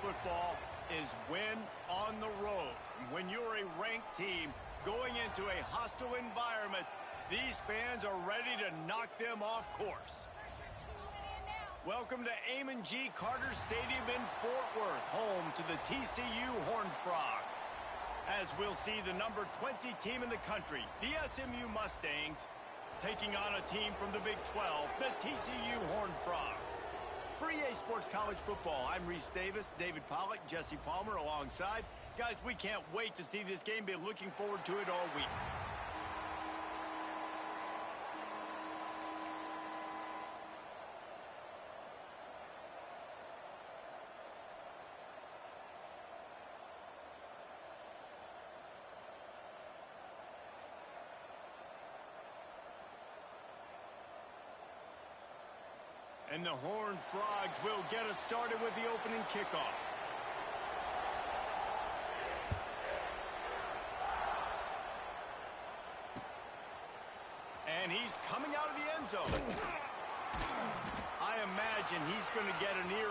football is win on the road. When you're a ranked team going into a hostile environment, these fans are ready to knock them off course. Welcome to Amon G. Carter Stadium in Fort Worth, home to the TCU Horned Frogs. As we'll see the number 20 team in the country, the SMU Mustangs, taking on a team from the Big 12, the TCU Horned Frogs. For EA Sports College Football, I'm Reese Davis, David Pollack, Jesse Palmer alongside. Guys, we can't wait to see this game. Been looking forward to it all week. And the Horned Frogs will get us started with the opening kickoff. And he's coming out of the end zone. I imagine he's going to get an ear.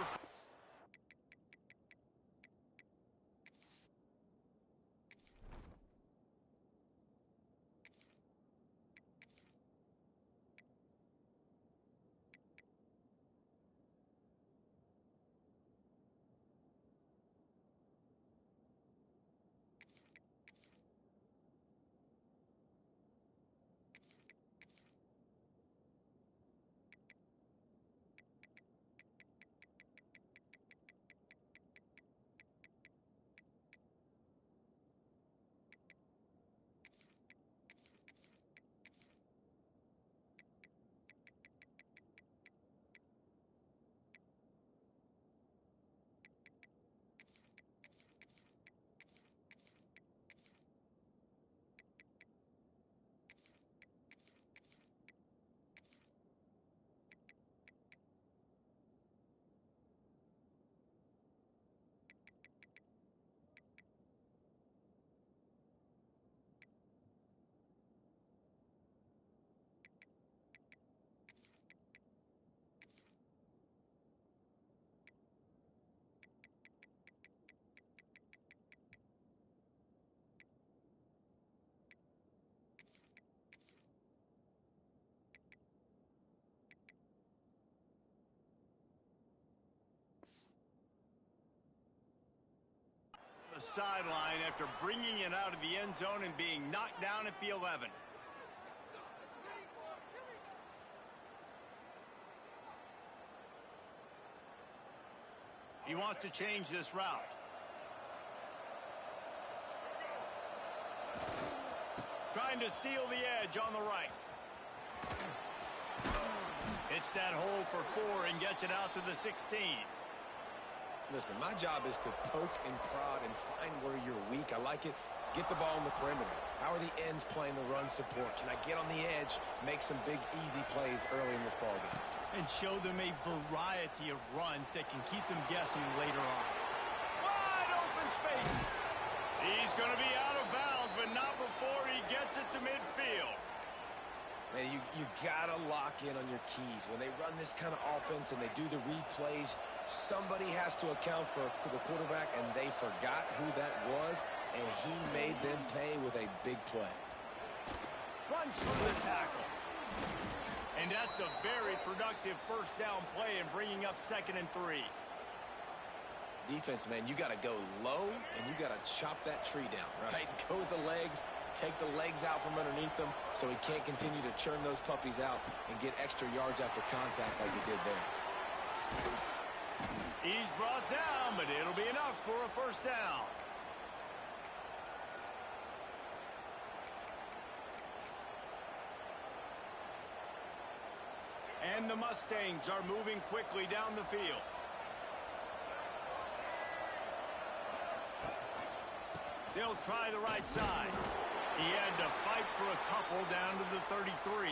The sideline after bringing it out of the end zone and being knocked down at the 11. He wants to change this route. Trying to seal the edge on the right. Hits that hole for 4 and gets it out to the 16. Listen, my job is to poke and prod and find where you're weak. I like it. Get the ball in the perimeter. How are the ends playing the run support? Can I get on the edge, make some big, easy plays early in this ballgame? And show them a variety of runs that can keep them guessing later on. Wide open spaces. He's going to be out of bounds, but not before he gets it to midfield. Man, you gotta lock in on your keys. When they run this kind of offense and they do the replays, somebody has to account for the quarterback, and they forgot who that was, and he made them pay with a big play. Runs through the tackle. And that's a very productive first down play and bringing up 2nd and 3. Defense, man, you gotta go low, and you gotta chop that tree down, right? Go with the legs. Take the legs out from underneath them so he can't continue to churn those puppies out and get extra yards after contact like he did there. He's brought down, but it'll be enough for a first down. And the Mustangs are moving quickly down the field. They'll try the right side. He had to fight for a couple down to the 33.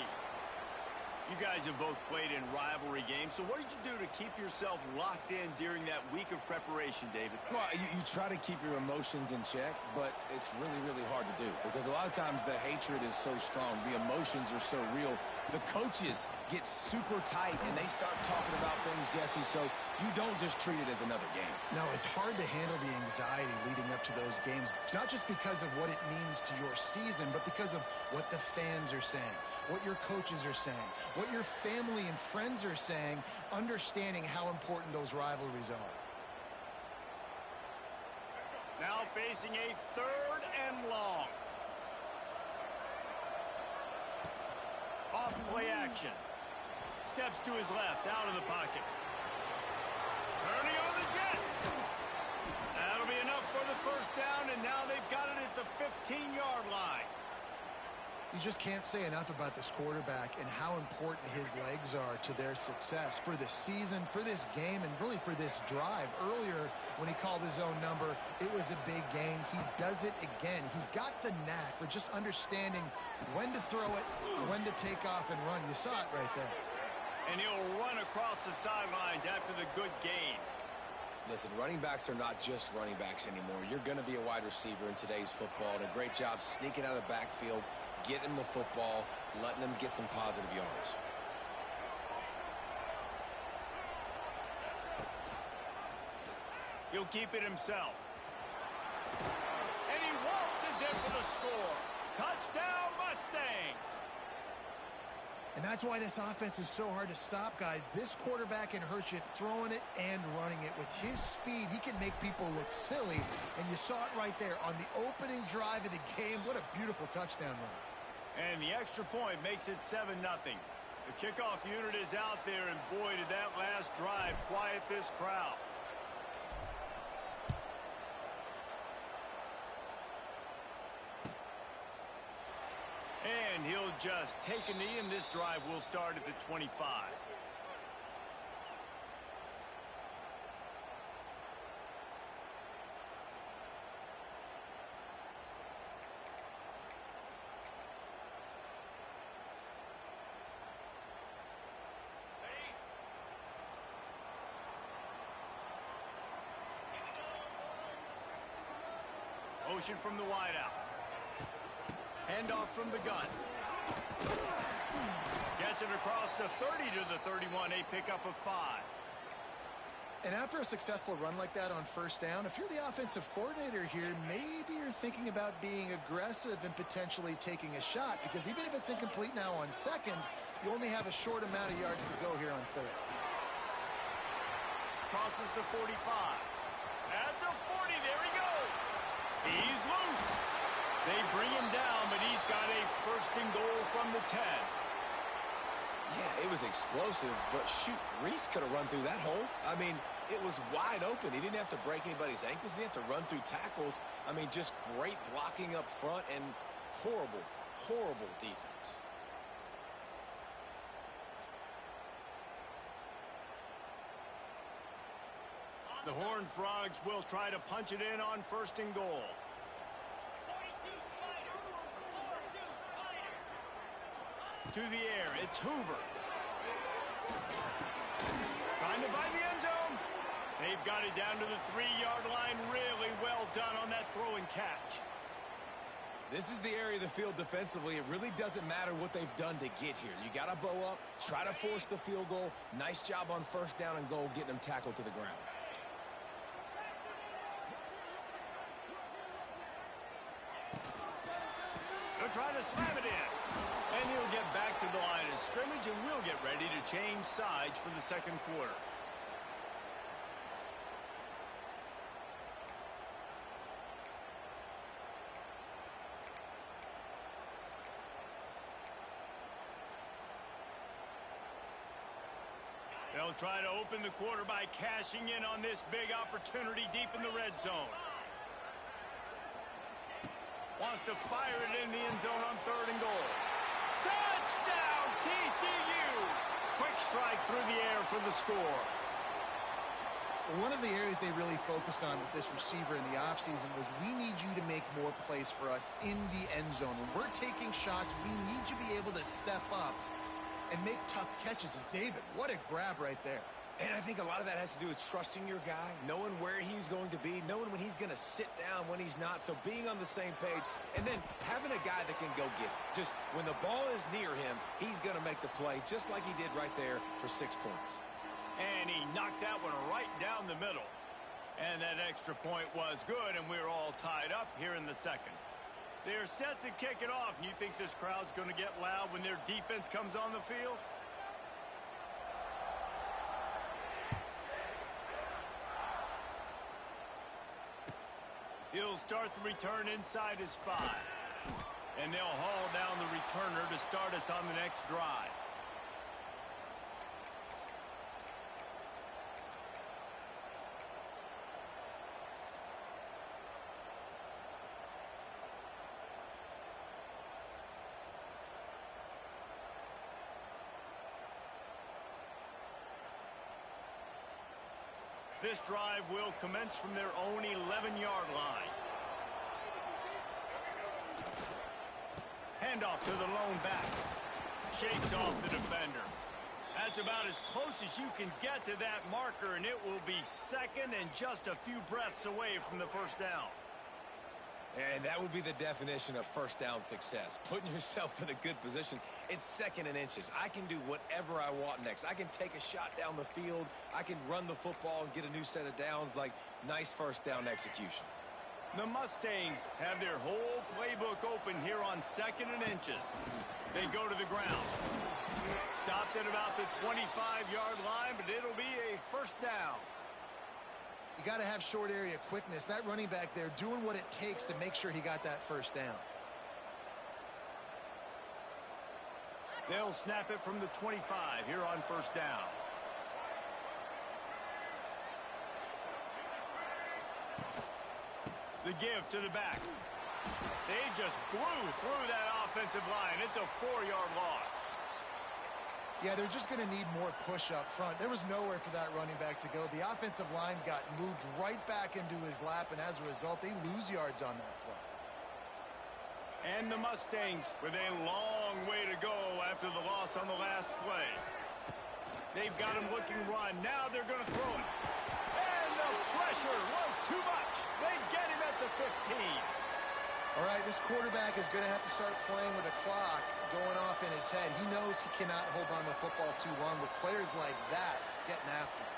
You guys have both played in rivalry games, so what did you do to keep yourself locked in during that week of preparation, David? Well, you try to keep your emotions in check, but it's really, really hard to do because a lot of times the hatred is so strong. The emotions are so real. The coaches get super tight, and they start talking about things, Jesse, so You don't just treat it as another game. No, it's hard to handle the anxiety leading up to those games, not just because of what it means to your season, but because of what the fans are saying, what your coaches are saying, what your family and friends are saying, understanding how important those rivalries are. Now facing a 3rd and long. Off play action. Steps to his left, out of the pocket. Turning on the Jets. That'll be enough for the 1st down, and now they've got it at the 15-yard line. You just can't say enough about this quarterback and how important his legs are to their success for this season, for this game, and really for this drive. Earlier, when he called his own number, it was a big gain. He does it again. He's got the knack for just understanding when to throw it, when to take off and run. You saw it right there. And he'll run across the sidelines after the good gain. Listen, running backs are not just running backs anymore. You're going to be a wide receiver in today's football, and a great job sneaking out of the backfield, getting the football, letting them get some positive yards. He'll keep it himself. And he waltzes in for the score. Touchdown, Mustangs! And that's why this offense is so hard to stop, guys. This quarterback can hurt you throwing it and running it. With his speed, he can make people look silly. And you saw it right there on the opening drive of the game. What a beautiful touchdown run. And the extra point makes it 7-0. The kickoff unit is out there, and boy, did that last drive quiet this crowd. And he'll just take a knee, and this drive will start at the 25. Motion from the wideout. Handoff from the gun. Gets it across the 30 to the 31, a pickup of 5. And after a successful run like that on 1st down, if you're the offensive coordinator here, maybe you're thinking about being aggressive and potentially taking a shot, because even if it's incomplete now on 2nd, you only have a short amount of yards to go here on 3rd. Crosses the 45. At the 40, there he goes. He's loose. They bring him down, but he's got a 1st and goal from the 10. Yeah, it was explosive, but shoot, Reese could have run through that hole. I mean, it was wide open. He didn't have to break anybody's ankles. He didn't have to run through tackles. I mean, just great blocking up front and horrible, horrible defense. The Horned Frogs will try to punch it in on 1st and goal. To the air, it's Hoover. Trying to find the end zone. They've got it down to the 3-yard line. Really well done on that throw and catch. This is the area of the field defensively. It really doesn't matter what they've done to get here. You got to bow up, try to force the field goal. Nice job on 1st down and goal, getting them tackled to the ground. They'll try to slam it in. And he'll get back to the line of scrimmage, and we'll get ready to change sides for the 2nd quarter. They'll try to open the quarter by cashing in on this big opportunity deep in the red zone. Wants to fire it in the end zone on 3rd and goal. Touchdown, TCU! Quick strike through the air for the score. One of the areas they really focused on with this receiver in the offseason was, we need you to make more plays for us in the end zone. When we're taking shots, we need you to be able to step up and make tough catches. And David, what a grab right there. And I think a lot of that has to do with trusting your guy, knowing where he's going to be, knowing when he's going to sit down, when he's not. So being on the same page, and then having a guy that can go get it. Just when the ball is near him, he's going to make the play, just like he did right there for 6 points. And he knocked that one right down the middle. And that extra point was good, and we're all tied up here in the second. They're set to kick it off, and you think this crowd's going to get loud when their defense comes on the field? He'll start the return inside his 5. And they'll haul down the returner to start us on the next drive. This drive will commence from their own 11-yard line. Handoff to the lone back. Shakes off the defender. That's about as close as you can get to that marker, and it will be second and just a few breaths away from the first down. And that would be the definition of first down success. Putting yourself in a good position. It's second and inches. I can do whatever I want next. I can take a shot down the field. I can run the football and get a new set of downs. Like, nice first down execution. The Mustangs have their whole playbook open here on second and inches. They go to the ground. Stopped at about the 25-yard line, but it'll be a first down. You got to have short area quickness. That running back there doing what it takes to make sure he got that first down. They'll snap it from the 25 here on first down. The give to the back. They just blew through that offensive line. It's a 4-yard loss. Yeah, they're just going to need more push up front. There was nowhere for that running back to go. The offensive line got moved right back into his lap, and as a result, they lose yards on that play. And the Mustangs with a long way to go after the loss on the last play. They've got him looking run. Now they're going to throw it. And the pressure was too much. They get him at the 15. All right, this quarterback is going to have to start playing with a clock going off in his head. He knows he cannot hold on to the football too long with players like that getting after him.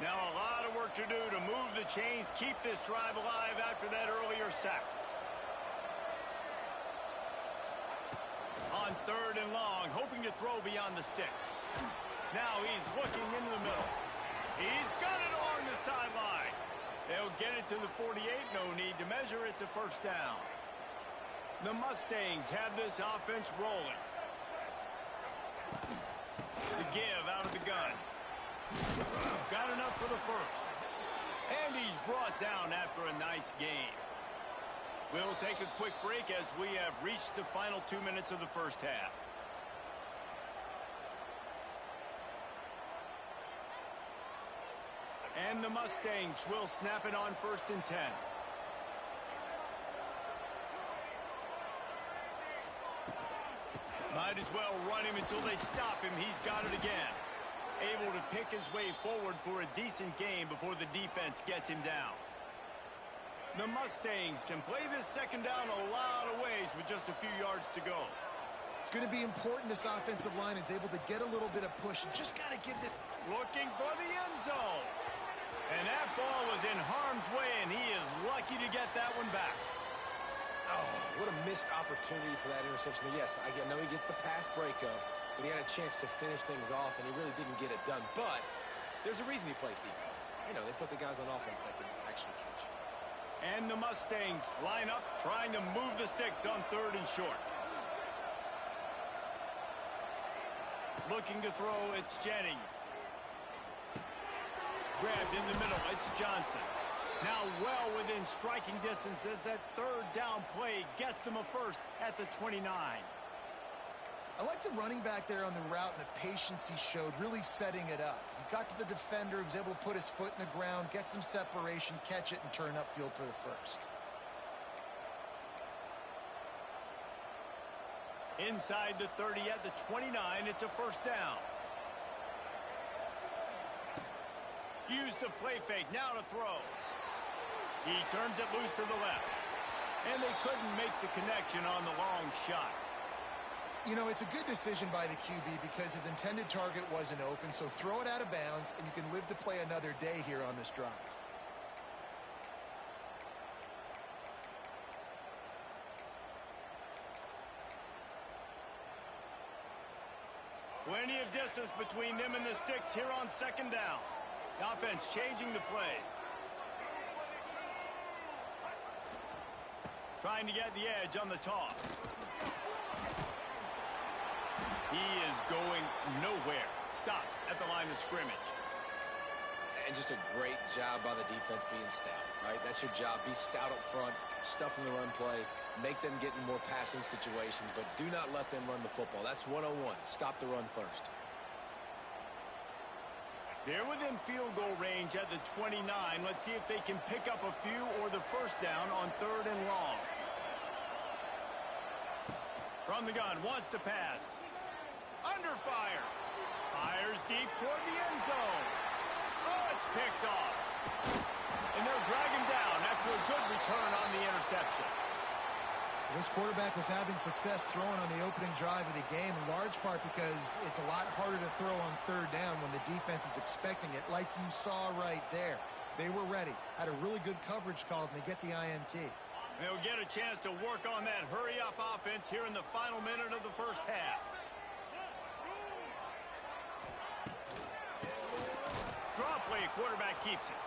Now a lot of work to do to move the chains, keep this drive alive after that earlier sack. On third and long, hoping to throw beyond the sticks. Now he's looking into the middle. He's got it along the sideline. They'll get it to the 48. No need to measure. It's a first down. The Mustangs have this offense rolling. The give out of the gun. Got enough for the first. And he's brought down after a nice game. We'll take a quick break as we have reached the final 2 minutes of the first half. And the Mustangs will snap it on first and 10. Might as well run him until they stop him. He's got it again. Able to pick his way forward for a decent game before the defense gets him down. The Mustangs can play this second down a lot of ways with just a few yards to go. It's going to be important this offensive line is able to get a little bit of push. You just got to give it. Looking for the end zone. And that ball was in harm's way, and he is lucky to get that one back. Oh, what a missed opportunity for that interception. Yes, I know he gets the pass breakup, but he had a chance to finish things off, and he really didn't get it done. But there's a reason he plays defense. You know, they put the guys on offense that can actually catch. And the Mustangs line up, trying to move the sticks on third and short. Looking to throw, it's Jennings. Grabbed in the middle, it's Johnson. Now well within striking distance as that third down play gets him a first at the 29. I like the running back there on the route and the patience he showed, really setting it up. He got to the defender, he was able to put his foot in the ground, get some separation, catch it, and turn upfield for the first. Inside the 30 at the 29, it's a first down. Use the play fake, now to throw. He turns it loose to the left. And they couldn't make the connection on the long shot. You know, it's a good decision by the QB because his intended target wasn't open, so throw it out of bounds, and you can live to play another day here on this drive. Plenty of distance between them and the sticks here on second down. The offense changing the play. Trying to get the edge on the toss. He is going nowhere. Stop at the line of scrimmage. And just a great job by the defense being stout, right? That's your job. Be stout up front, stuff in the run play, make them get in more passing situations, but do not let them run the football. That's 101. Stop the run first. They're within field goal range at the 29. Let's see if they can pick up a few or the first down on 3rd and long. From the gun, wants to pass. Under fire. Fires deep toward the end zone. Oh, it's picked off. And they'll drag him down after a good return on the interception. This quarterback was having success throwing on the opening drive of the game, in large part because it's a lot harder to throw on 3rd down when the defense is expecting it, like you saw right there. They were ready, had a really good coverage call, and they get the INT. They'll get a chance to work on that hurry-up offense here in the final minute of the first half. Draw play, quarterback keeps it.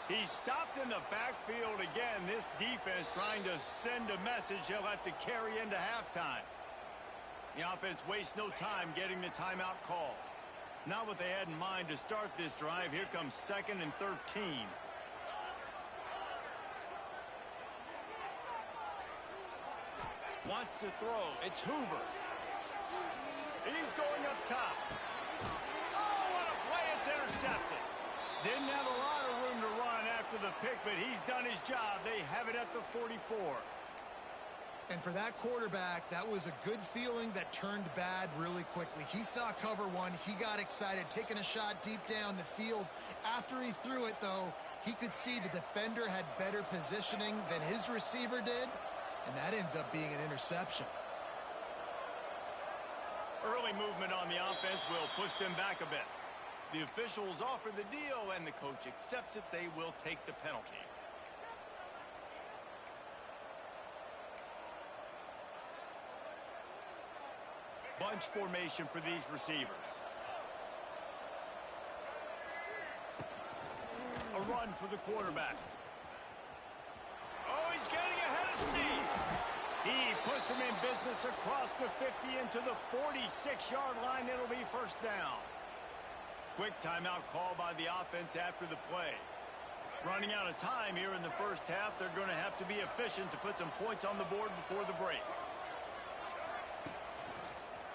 He's stopped in the backfield again. This defense trying to send a message he'll have to carry into halftime. The offense wastes no time getting the timeout call. Not what they had in mind to start this drive. Here comes 2nd and 13. Wants to throw. It's Hoover. He's going up top. Oh, what a play. It's intercepted. Didn't have a lot of room to run after the pick, but he's done his job. They have it at the 44. And for that quarterback, that was a good feeling that turned bad really quickly. He saw cover one. He got excited, taking a shot deep down the field. After he threw it, though, he could see the defender had better positioning than his receiver did, and that ends up being an interception. Early movement on the offense will push them back a bit. The officials offer the deal, and the coach accepts it. They will take the penalty. Bunch formation for these receivers. A run for the quarterback. Oh, he's getting ahead of steam. He puts him in business across the 50 into the 46-yard line. It'll be first down. Quick timeout call by the offense after the play. Running out of time here in the first half. They're going to have to be efficient to put some points on the board before the break.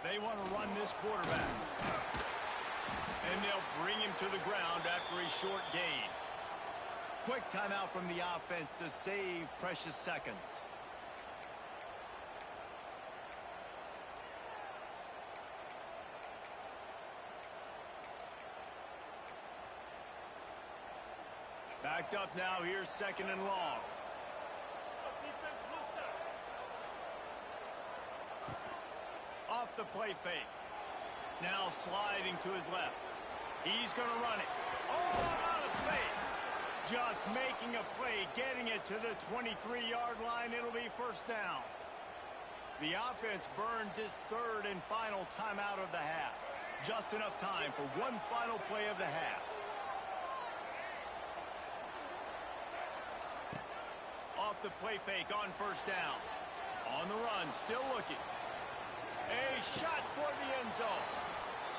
They want to run this quarterback. And they'll bring him to the ground after a short gain. Quick timeout from the offense to save precious seconds. Backed up now. Here's 2nd and long. Off the play fake. Now sliding to his left. He's going to run it. Oh, out of space. Just making a play, getting it to the 23-yard line. It'll be first down. The offense burns its 3rd and final timeout of the half. Just enough time for one final play of the half. Off the play fake on first down. On the run, still looking. A shot toward the end zone.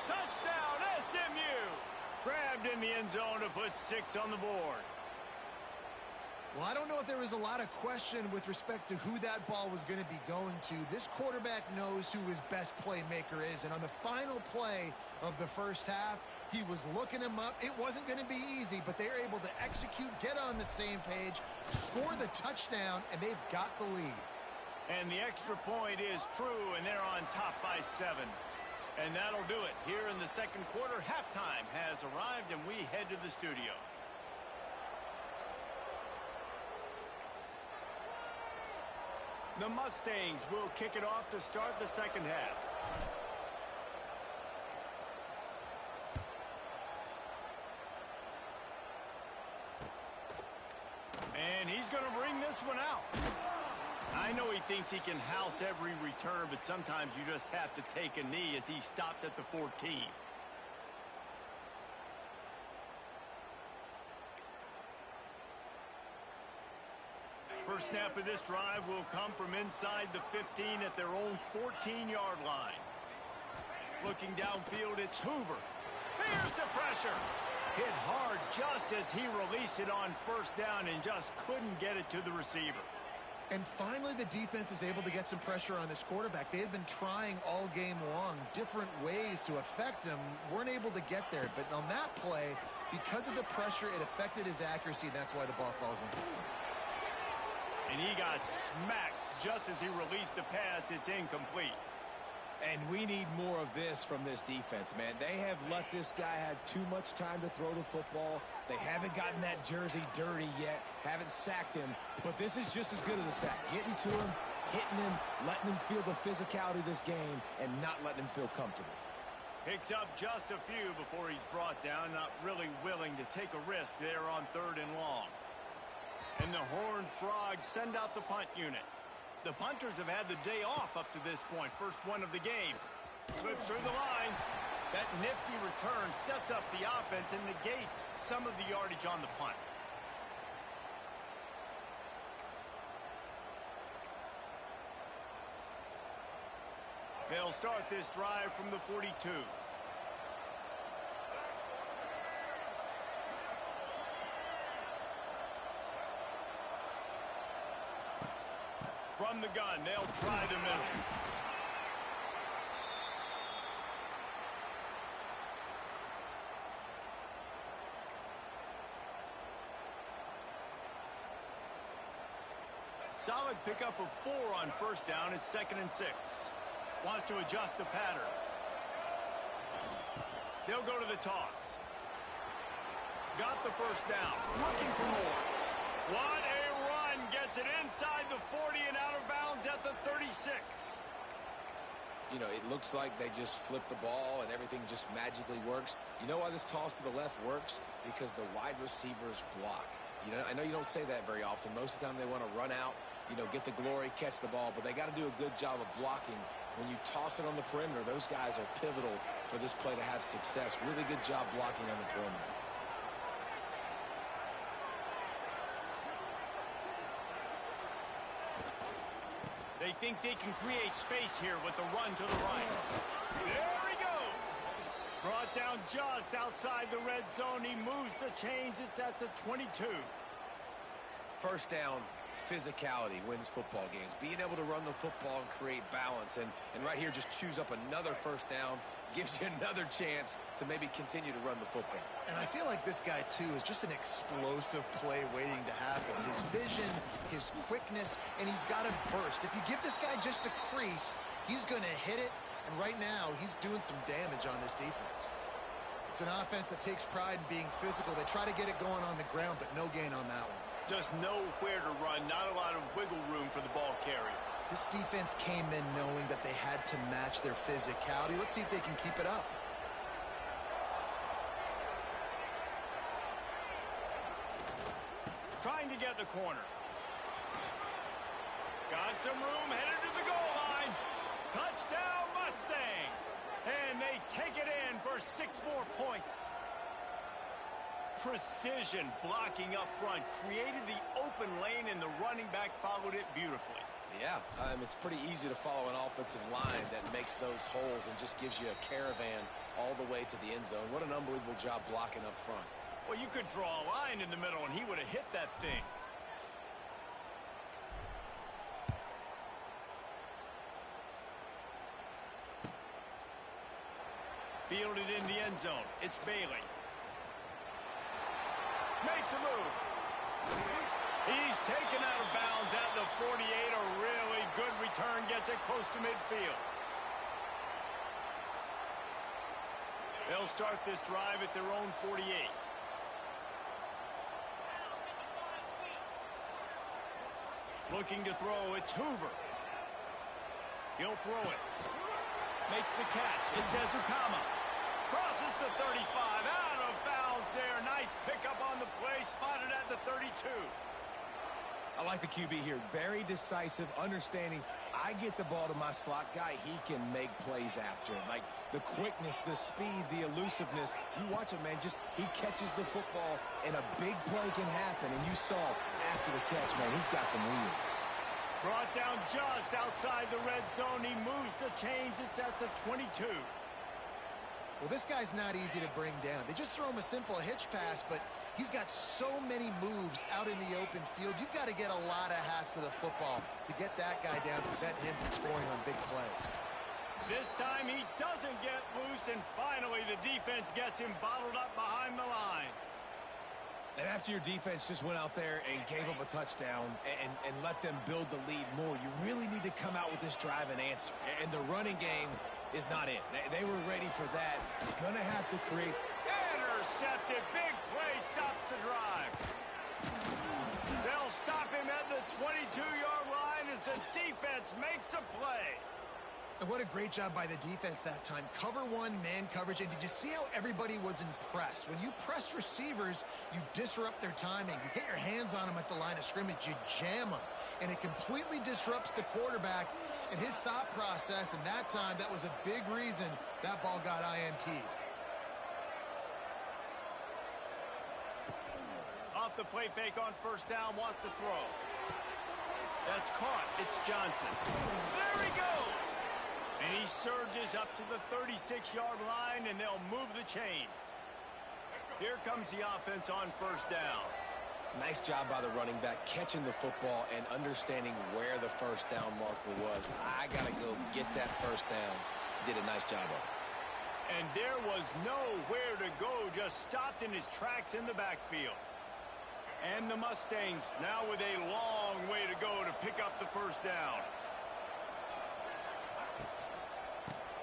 Touchdown, SMU! Grabbed in the end zone to put 6 on the board. Well, I don't know if there was a lot of question with respect to who that ball was going to be going to. This quarterback knows who his best playmaker is, and on the final play of the first half, he was looking him up. It wasn't going to be easy, but they're able to execute, get on the same page, score the touchdown, and they've got the lead. And the extra point is true, and they're on top by 7. And that'll do it. Here in the second quarter, halftime has arrived, and we head to the studio. The Mustangs will kick it off to start the second half. And he's going to bring this one out. I know he thinks he can house every return, but sometimes you just have to take a knee as he stopped at the 14. First snap of this drive will come from inside the 15 at their own 14-yard line. Looking downfield, it's Hoover. Here's the pressure. Hit hard just as he released it on first down and just couldn't get it to the receiver. And finally, the defense is able to get some pressure on this quarterback. They had been trying all game long, different ways to affect him, weren't able to get there. But on that play, because of the pressure, it affected his accuracy, and that's why the ball falls in. And he got smacked just as he released the pass. It's incomplete. And we need more of this from this defense, man. They have let this guy have too much time to throw the football. They haven't gotten that jersey dirty yet, haven't sacked him. But this is just as good as a sack. Getting to him, hitting him, letting him feel the physicality of this game, and not letting him feel comfortable. Picks up just a few before he's brought down, not really willing to take a risk there on 3rd and long. And the Horned Frogs send out the punt unit. The punters have had the day off up to this point. First one of the game. Slips through the line. That nifty return sets up the offense and negates some of the yardage on the punt. They'll start this drive from the 42. From the gun, they'll try the middle. Solid pickup of 4 on first down. It's 2nd and 6. Wants to adjust the pattern. They'll go to the toss. Got the first down. Looking for more. What a run. Gets it inside the 40 and out of bounds at the 36. You know, it looks like they just flip the ball and everything just magically works. You know why this toss to the left works? Because the wide receivers block. You know, I know you don't say that very often. Most of the time they want to run out, you know, get the glory, catch the ball, but they got to do a good job of blocking. When you toss it on the perimeter, those guys are pivotal for this play to have success. Really good job blocking on the perimeter. They think they can create space here with the run to the right. There he goes. Brought down just outside the red zone. He moves the chains. It's at the 22. First down, physicality wins football games. Being able to run the football and create balance. And right here, just choose up another first down. Gives you another chance to maybe continue to run the football. And I feel like this guy, too, is just an explosive play waiting to happen. His vision, his quickness, and he's got to burst. If you give this guy just a crease, he's going to hit it. And right now, he's doing some damage on this defense. It's an offense that takes pride in being physical. They try to get it going on the ground, but no gain on that one. Just nowhere to run. Not a lot of wiggle room for the ball carrier. This defense came in knowing that they had to match their physicality. Let's see if they can keep it up. Trying to get the corner. Got some room, headed to the goal line. Touchdown, Mustangs. And they take it in for 6 more points. Precision blocking up front. Created the open lane, and the running back followed it beautifully. Yeah, it's pretty easy to follow an offensive line that makes those holes and just gives you a caravan all the way to the end zone. What an unbelievable job blocking up front. Well, you could draw a line in the middle, and he would have hit that thing. Fielded in the end zone. It's Bailey. Makes a move. He's taken out of bounds at the 48. A really good return. Gets it close to midfield. They'll start this drive at their own 48. Looking to throw. It's Hoover. He'll throw it. Makes the catch. It's Ezukama. Crosses the 35. Out of bounds there. Nice pickup on the play. Spotted at the 32. I like the QB here. Very decisive, understanding I get the ball to my slot guy, he can make plays after it. Like the quickness, the speed, the elusiveness. You watch him, man, just he catches the football and a big play can happen. And you saw after the catch, man, he's got some wheels. Brought down just outside the red zone. He moves the chains. It's at the 22. Well, this guy's not easy to bring down. They just throw him a simple hitch pass, but he's got so many moves out in the open field. You've got to get a lot of hats to the football to get that guy down, prevent him from scoring on big plays. This time he doesn't get loose, and finally the defense gets him bottled up behind the line. And after your defense just went out there and gave up a touchdown and let them build the lead more, you really need to come out with this drive and answer. And the running game is not it. They were ready for that. Gonna have to create. Intercepted. Big play stops the drive. They'll stop him at the 22-yard line as the defense makes a play. And what a great job by the defense that time. Cover one, man coverage. And did you see how everybody was impressed? When you press receivers, you disrupt their timing. You get your hands on them at the line of scrimmage. You jam them. And it completely disrupts the quarterback and his thought process. And that time, that was a big reason that ball got INT'd. Off the play fake on first down, wants to throw. That's caught. It's Johnson. There he goes. And he surges up to the 36-yard line, and they'll move the chains. Here comes the offense on first down. Nice job by the running back, catching the football and understanding where the first down marker was. I got to go get that first down. Did a nice job of it. And there was nowhere to go, just stopped in his tracks in the backfield. And the Mustangs now with a long way to go to pick up the first down.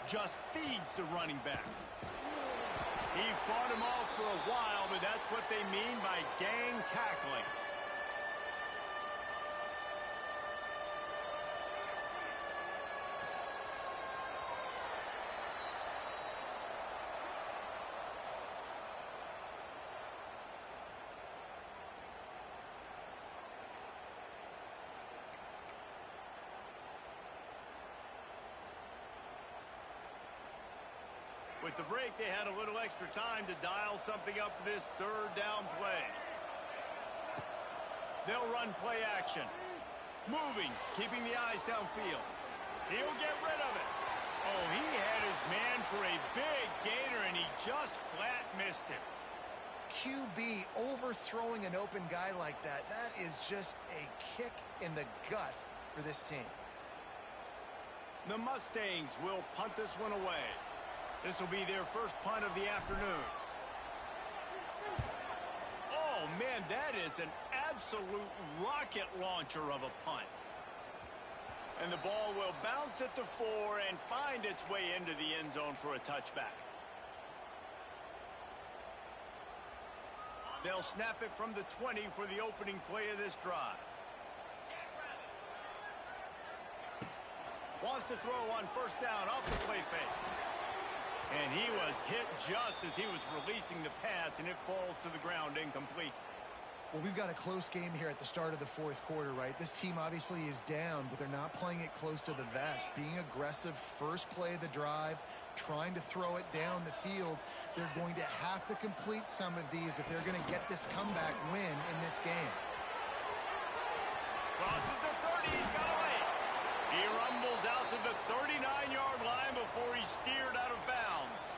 Just feeds the running back. He fought him off for a while, but that's what they mean by gang tackling. With the break, they had a little extra time to dial something up for this third down play. They'll run play action. Moving, keeping the eyes downfield. He'll get rid of it. Oh, he had his man for a big gainer, and he just flat missed it. QB overthrowing an open guy like that, that is just a kick in the gut for this team. The Mustangs will punt this one away. This will be their first punt of the afternoon. Oh, man, that is an absolute rocket launcher of a punt. And the ball will bounce at the 4 and find its way into the end zone for a touchback. They'll snap it from the 20 for the opening play of this drive. Wants to throw on first down off the play fake. And he was hit just as he was releasing the pass, and it falls to the ground incomplete. Well, we've got a close game here at the start of the fourth quarter, right? This team obviously is down, but they're not playing it close to the vest. Being aggressive, first play of the drive, trying to throw it down the field. They're going to have to complete some of these if they're going to get this comeback win in this game. Crosses the 30, he's got away. He rumbles out to the 39-yard line before he's steered out of bounds.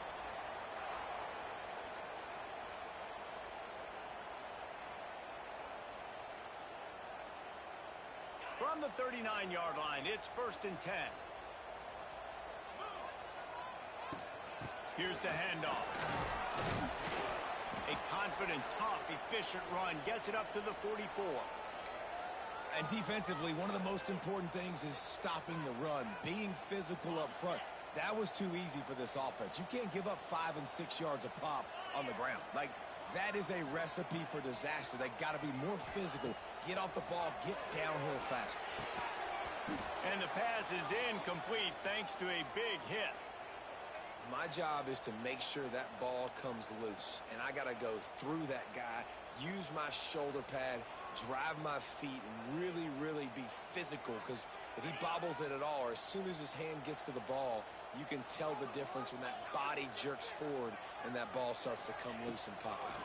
From the 39-yard line, it's 1st and 10. Here's the handoff. A confident, tough, efficient run gets it up to the 44. And defensively, one of the most important things is stopping the run, being physical up front. That was too easy for this offense. You can't give up 5 and 6 yards a pop on the ground. Like, that is a recipe for disaster. They got to be more physical, get off the ball, get downhill faster. And the pass is incomplete thanks to a big hit. My job is to make sure that ball comes loose, and I got to go through that guy, use my shoulder pad, drive my feet, and really, really be physical, because if he bobbles it at all, or as soon as his hand gets to the ball, you can tell the difference when that body jerks forward and that ball starts to come loose and pop out.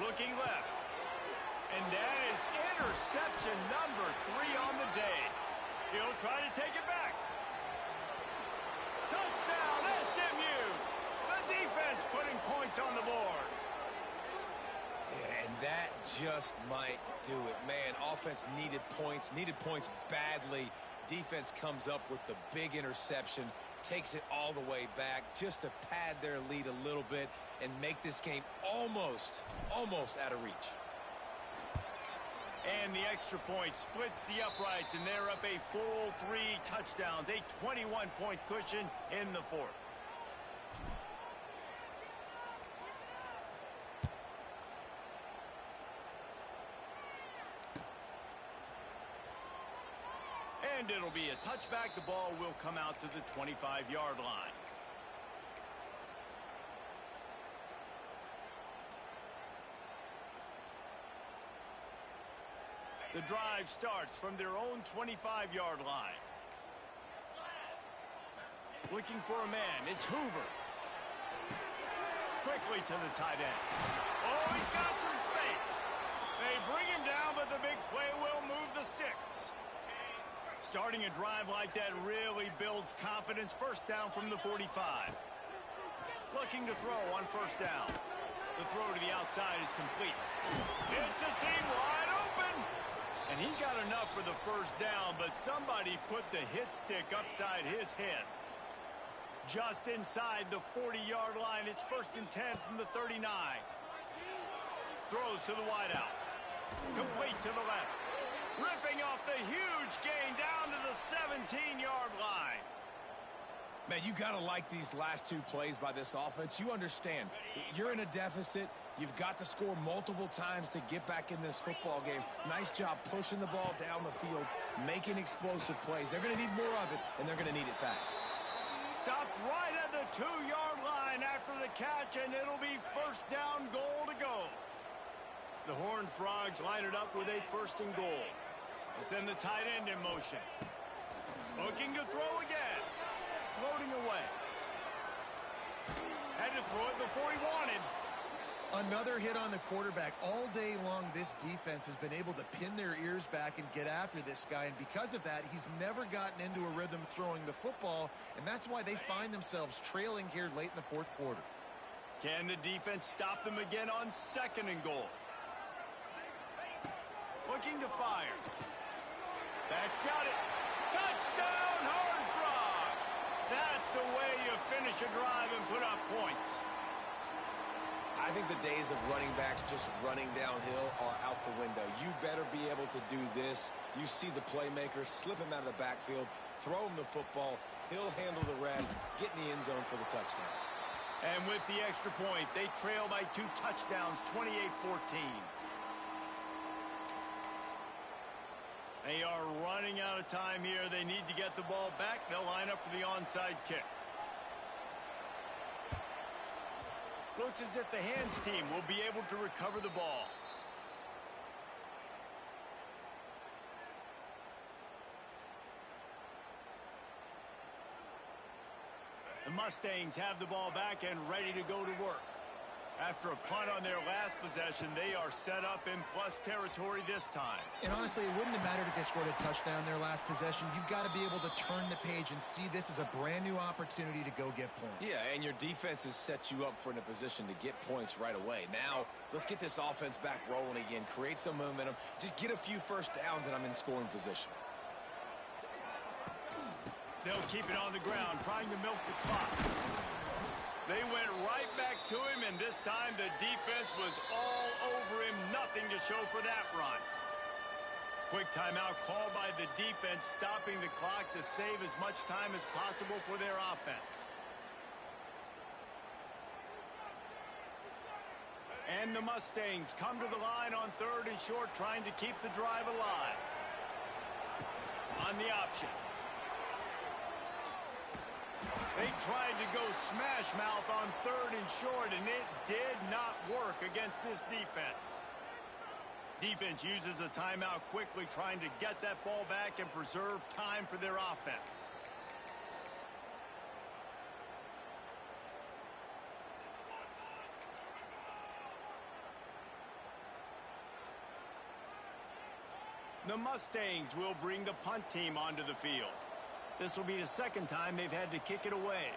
Looking left. And that is interception number 3 on the day. He'll try to take it back. Touchdown, SMU! The defense putting points on the board. Yeah, and that just might do it. Man, offense needed points badly. Defense comes up with the big interception, takes it all the way back just to pad their lead a little bit and make this game almost out of reach. And the extra point splits the uprights, and they're up a full 3 touchdowns, a 21-point cushion in the 4th. And it'll be a touchback. The ball will come out to the 25-yard line. The drive starts from their own 25-yard line. Looking for a man. It's Hoover. Quickly to the tight end. Oh, he's got some space. They bring him down, but the big play will move the sticks. Starting a drive like that really builds confidence. First down from the 45. Looking to throw on first down. The throw to the outside is complete. It's a seam wide open. And he got enough for the first down, but somebody put the hit stick upside his head. Just inside the 40-yard line. It's 1st and 10 from the 39. Throws to the wideout. Complete to the left. Ripping off the huge gain down to the 17-yard line. Man, you got to like these last 2 plays by this offense. You understand, you're in a deficit. You've got to score multiple times to get back in this football game. Nice job pushing the ball down the field, making explosive plays. They're going to need more of it, and they're going to need it fast. Stopped right at the 2-yard line after the catch, and it'll be first down, goal to go. The Horned Frogs line it up with a 1st and goal. They send the tight end in motion. Looking to throw again. Floating away. Had to throw it before he wanted. Another hit on the quarterback. All day long, this defense has been able to pin their ears back and get after this guy, and because of that, he's never gotten into a rhythm throwing the football, and that's why they find themselves trailing here late in the 4th quarter. Can the defense stop them again on 2nd and goal? Looking to fire. That's got it. Touchdown, Horned Frogs! That's the way you finish a drive and put up points. I think the days of running backs just running downhill are out the window. You better be able to do this. You see the playmaker, slip him out of the backfield, throw him the football. He'll handle the rest, get in the end zone for the touchdown. And with the extra point, they trail by 2 touchdowns, 28-14. They are running out of time here. They need to get the ball back. They'll line up for the onside kick. Looks as if the hands team will be able to recover the ball. The Mustangs have the ball back and ready to go to work. After a punt on their last possession, they are set up in plus territory this time. And honestly, it wouldn't have mattered if they scored a touchdown their last possession. You've got to be able to turn the page and see this as a brand new opportunity to go get points. Yeah, and your defense has set you up for in a position to get points right away. Now, let's get this offense back rolling again, create some momentum, just get a few first downs, and I'm in scoring position. They'll keep it on the ground, trying to milk the clock. They went right back to him, and this time the defense was all over him. Nothing to show for that run. Quick timeout called by the defense, stopping the clock to save as much time as possible for their offense. And the Mustangs come to the line on 3rd and short, trying to keep the drive alive. On the option. They tried to go smash mouth on 3rd and short, and it did not work against this defense. Defense uses a timeout quickly, trying to get that ball back and preserve time for their offense. The Mustangs will bring the punt team onto the field. This will be the second time they've had to kick it away.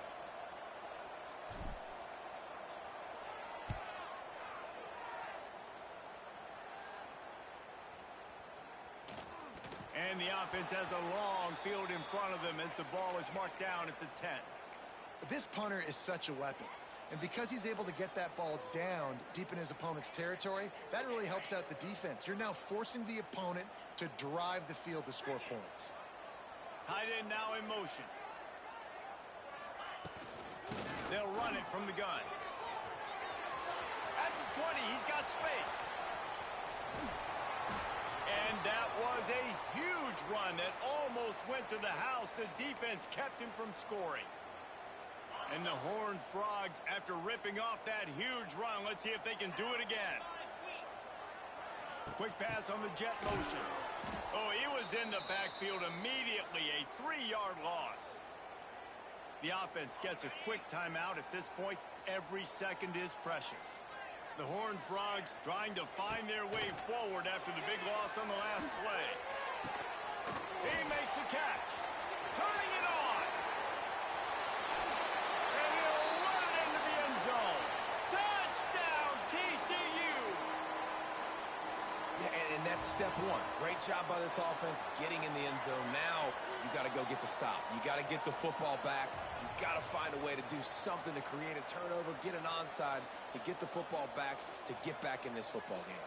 And the offense has a long field in front of them as the ball is marked down at the 10. This punter is such a weapon. And because he's able to get that ball down deep in his opponent's territory, that really helps out the defense. You're now forcing the opponent to drive the field to score points. Tight end now in motion. They'll run it from the gun. At the 20, he's got space. And that was a huge run that almost went to the house. The defense kept him from scoring. And the Horned Frogs, after ripping off that huge run, let's see if they can do it again. Quick pass on the jet motion. Oh, he was in the backfield immediately, a 3-yard loss. The offense gets a quick timeout at this point. Every second is precious. The Horned Frogs trying to find their way forward after the big loss on the last play. He makes the catch. Turning it on. And that's step one. Great job by this offense getting in the end zone. Now you got to go get the stop. You got to get the football back. You got to find a way to do something to create a turnover, get an onside, to get the football back, to get back in this football game.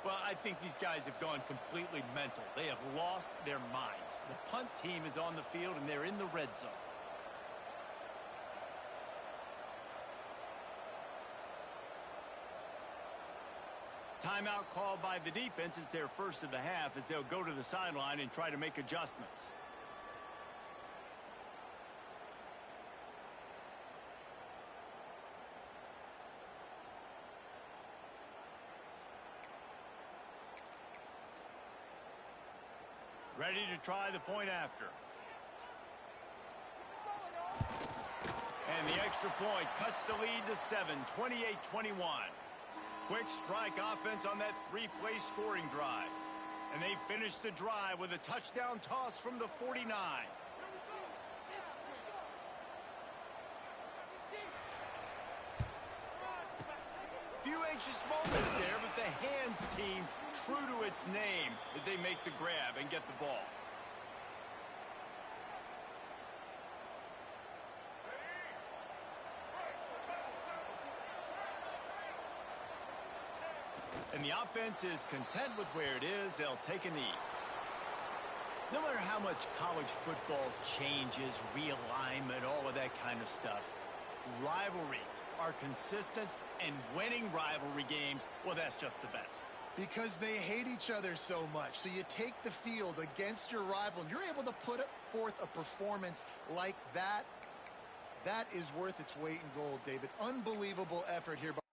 Well, I think these guys have gone completely mental. They have lost their minds. The punt team is on the field, and they're in the red zone. Timeout called by the defense. It's their first of the half as they'll go to the sideline and try to make adjustments. Ready to try the point after. And the extra point cuts the lead to 7, 28-21. Quick strike offense on that 3-play scoring drive. And they finish the drive with a touchdown toss from the 49. Few anxious moments there, but the hands team true to its name as they make the grab and get the ball. And the offense is content with where it is. They'll take a knee. No matter how much college football changes, realignment, all of that kind of stuff, rivalries are consistent, and winning rivalry games, well, that's just the best. Because they hate each other so much. So you take the field against your rival, and you're able to put forth a performance like that. That is worth its weight in gold, David. Unbelievable effort here by